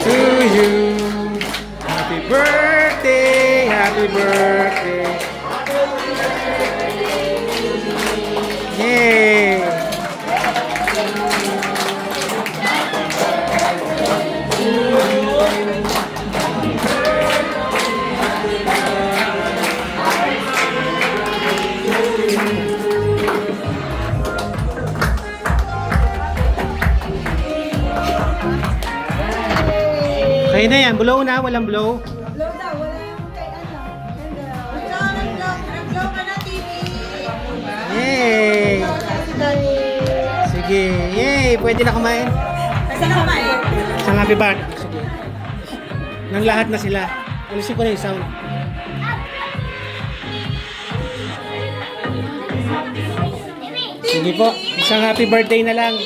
to you. Happy birthday, happy birthday. Yay! Kayo na yan, blow na, walang blow. Blow daw, wala yung kay ano. Nag-blow ka na, TV. Yay! Sige, yay! Pwede na kumain. Kasi na kumain. Isang happy birthday. Sige. Nang lahat na sila. Alisin ko na yung sound. Sige po, isang happy birthday na lang.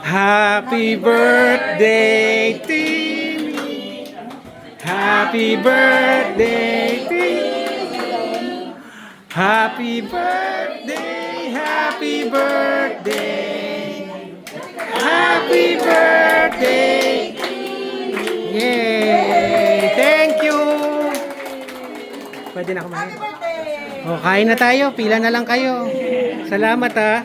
Happy birthday, Timmy. Happy birthday, Timmy. Happy birthday, happy birthday. Happy birthday. Yay! Thank you. Pwede na kumain. O, kain na tayo. Pila na lang kayo. Salamat ha.